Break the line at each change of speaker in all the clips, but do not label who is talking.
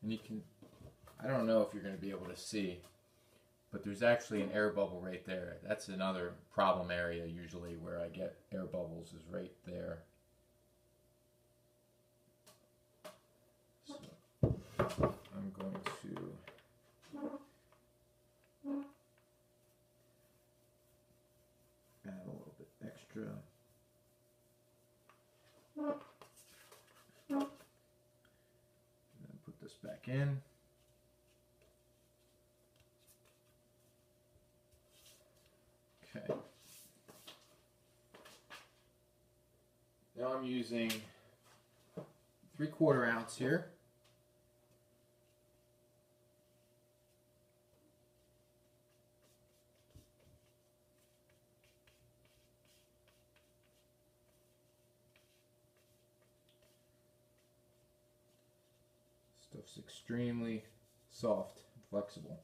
And you can, I don't know if you're going to be able to see, but there's actually an air bubble right there. That's another problem area usually where I get air bubbles, is right there. So I'm going to add a little bit extra. And then put this back in. Okay. Now I'm using 3/4 ounce here. Stuff's extremely soft and flexible.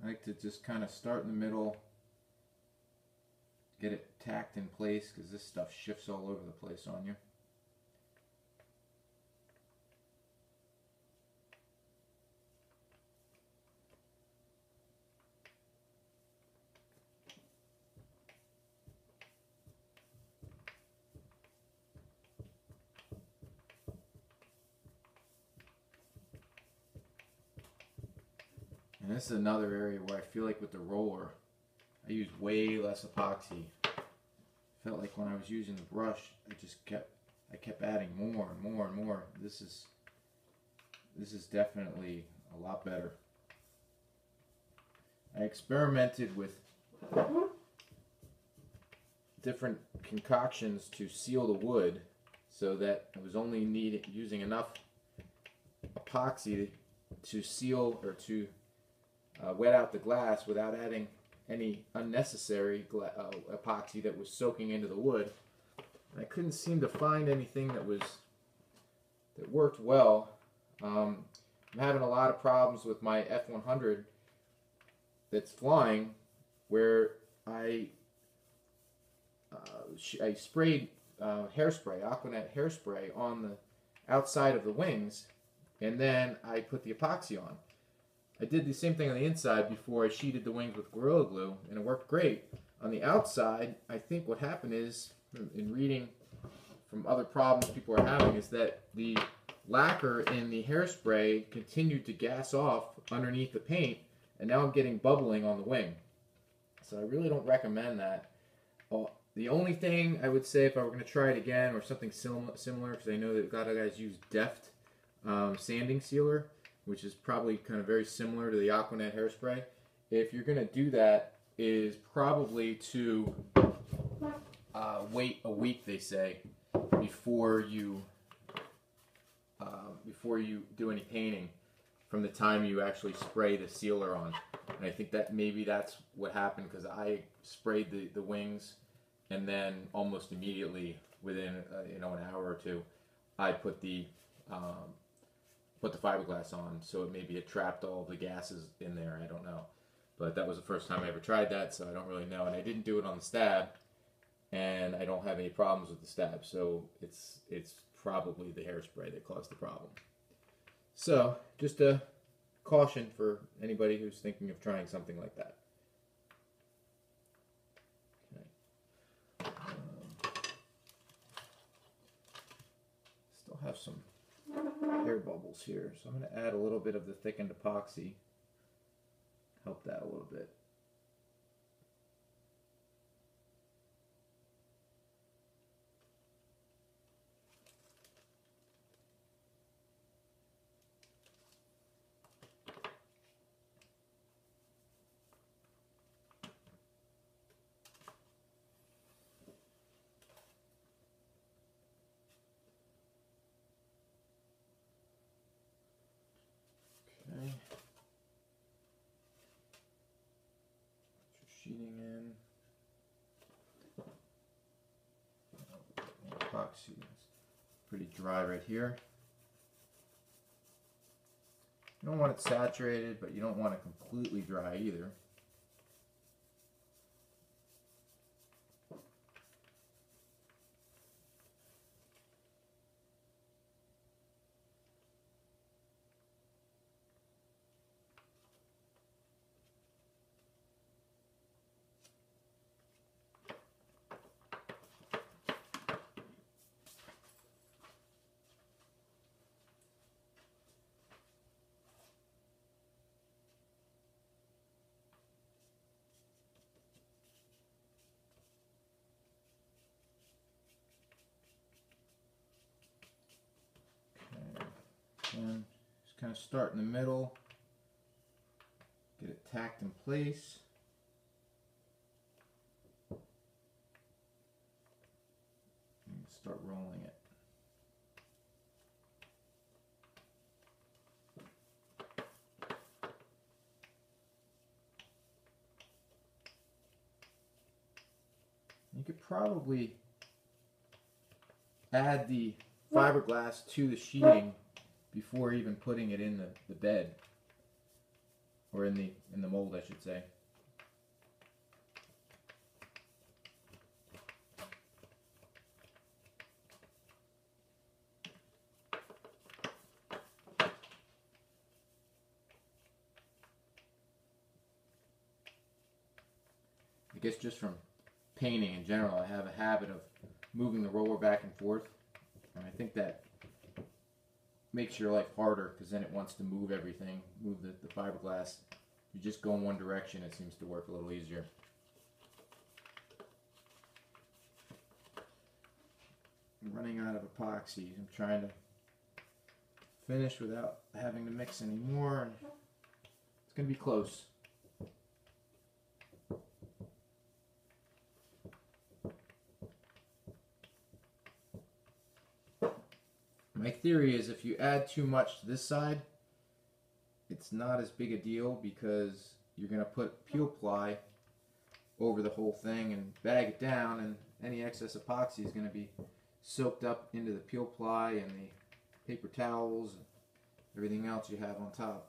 I like to just kind of start in the middle, get it tacked in place, because this stuff shifts all over the place on you. And this is another area where I feel like with the roller, I use way less epoxy. Felt like when I was using the brush, I kept adding more and more and more. This is definitely a lot better. I experimented with different concoctions to seal the wood so that I was only using enough epoxy to seal or to wet out the glass without adding any unnecessary epoxy that was soaking into the wood. And I couldn't seem to find anything that worked well. I'm having a lot of problems with my F-100 that's flying, where I sprayed hairspray, Aquanet hairspray on the outside of the wings, and then I put the epoxy on. I did the same thing on the inside before I sheeted the wings with Gorilla Glue, and it worked great. On the outside, I think what happened is, in reading from other problems people are having, is that the lacquer in the hairspray continued to gas off underneath the paint, and now I'm getting bubbling on the wing. So I really don't recommend that. The only thing I would say if I were going to try it again, or something similar, because I know that a lot of guys use Deft sanding sealer, which is probably kind of very similar to the Aquanet hairspray. If you're going to do that, is probably to wait a week, they say, before you do any painting, from the time you actually spray the sealer on. And I think that maybe that's what happened, because I sprayed the wings, and then almost immediately, within an hour or two, I put the fiberglass on, so maybe it trapped all the gases in there. I don't know, but that was the first time I ever tried that, so I don't really know. And I didn't do it on the stab, and I don't have any problems with the stab, so it's probably the hairspray that caused the problem. So just a caution for anybody who's thinking of trying something like that. Okay. Still have some air bubbles here, so I'm going to add a little bit of the thickened epoxy, help that a little bit. Okay. Sheeting in. Epoxy is pretty dry right here. You don't want it saturated, but you don't want it completely dry either. kind of start in the middle, get it tacked in place. And start rolling it. You could probably add the fiberglass to the sheeting before even putting it in the bed, or in the mold, I should say. I guess just from painting in general, I have a habit of moving the roller back and forth, and I think that makes your life harder because then it wants to move everything, move the fiberglass. If you just go in one direction, it seems to work a little easier. I'm running out of epoxy. I'm trying to finish without having to mix any more. It's going to be close. My theory is if you add too much to this side, it's not as big a deal because you're going to put peel ply over the whole thing and bag it down, and any excess epoxy is going to be soaked up into the peel ply and the paper towels and everything else you have on top.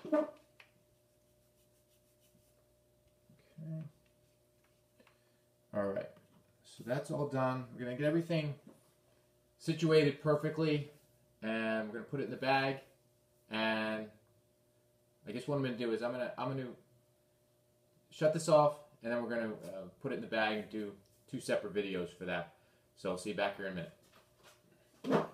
Okay. All right, so that's all done. We're gonna get everything situated perfectly, and we're gonna put it in the bag. And I guess what I'm gonna do is I'm gonna shut this off, and then we're gonna put it in the bag and do 2 separate videos for that. So I'll see you back here in a minute.